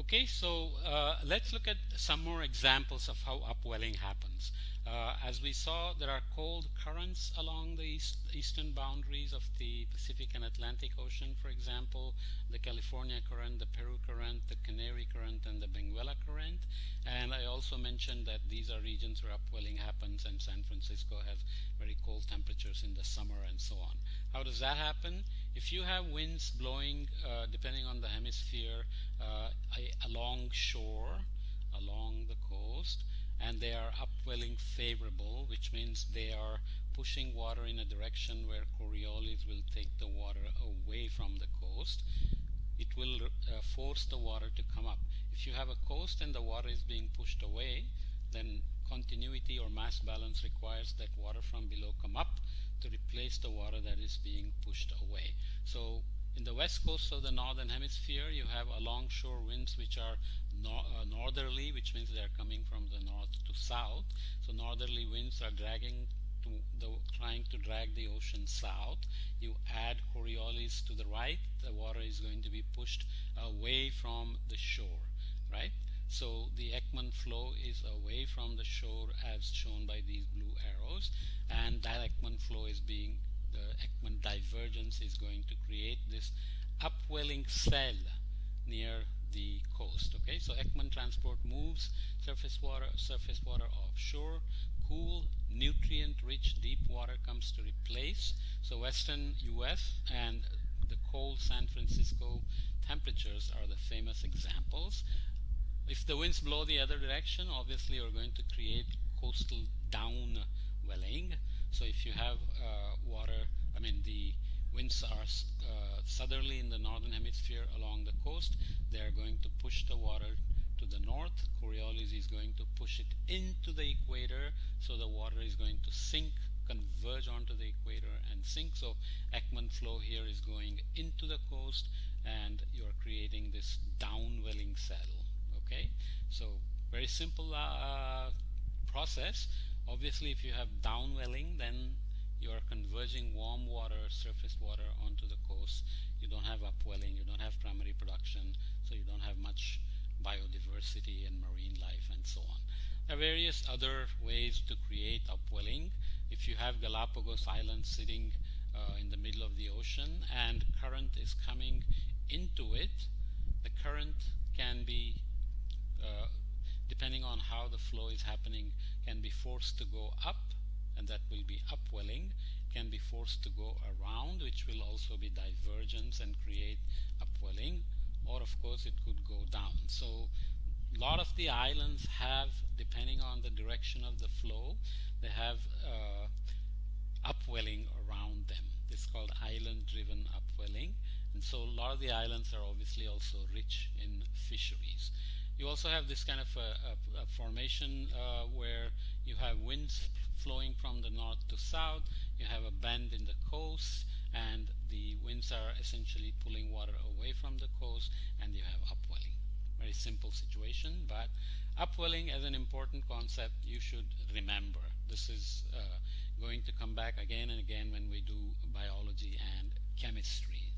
Okay, so let's look at some more examples of how upwelling happens. As we saw, there are cold currents along the eastern boundaries of the Pacific and Atlantic Ocean. For example, the California current, the Peru current, the Canary current, and the Benguela current. And I also mentioned that these are regions where upwelling happens, and San Francisco has very cold temperatures in the summer and so on. How does that happen? If you have winds blowing, depending on the hemisphere, along shore, along the coast, and they are upwelling favorable, which means they are pushing water in a direction where Coriolis will take the water away from the coast. It will force the water to come up. If you have a coast and the water is being pushed away, then continuity or mass balance requires that water from below come up to replace the water that is being pushed away. So in the west coast of the northern hemisphere, you have alongshore winds which are northerly, which means they are coming from the north to south. So northerly winds are trying to drag the ocean south. You add Coriolis to the right, the water is going to be pushed away from the shore, right? So the Ekman flow is away from the shore as shown by these blue arrows, and that Ekman flow is being, the Ekman divergence is going to create this upwelling cell near the coast. Okay, so Ekman transport moves surface water offshore. Cool, nutrient-rich deep water comes to replace. So western U.S. and the cold San Francisco temperatures are the famous examples. If the winds blow the other direction, obviously you're going to create coastal downwelling. So if you have the winds are southerly in the northern hemisphere along the coast, they are going to push the water to the north. Coriolis is going to push it into the equator, so the water is going to sink, converge onto the equator and sink. So Ekman flow here is going into the coast, and you're creating this downwelling saddle. Okay, so very simple process. Obviously, if you have downwelling, then you are converging warm water, surface water onto the coast. You don't have upwelling, you don't have primary production, so you don't have much biodiversity and marine life and so on. There are various other ways to create upwelling. If you have Galapagos Islands sitting in the middle of the ocean and current is coming into it, the current can be depending on how the flow is happening, can be forced to go up, and that will be upwelling, can be forced to go around, which will also be divergence and create upwelling, or of course it could go down. So a lot of the islands have, depending on the direction of the flow, they have upwelling around them. This is called island driven upwelling, and so a lot of the islands are obviously also rich in fisheries. You also have this kind of a formation where you have winds flowing from the north to south, you have a bend in the coast, and the winds are essentially pulling water away from the coast, and you have upwelling. Very simple situation, but upwelling as an important concept you should remember. This is going to come back again and again when we do biology and chemistry.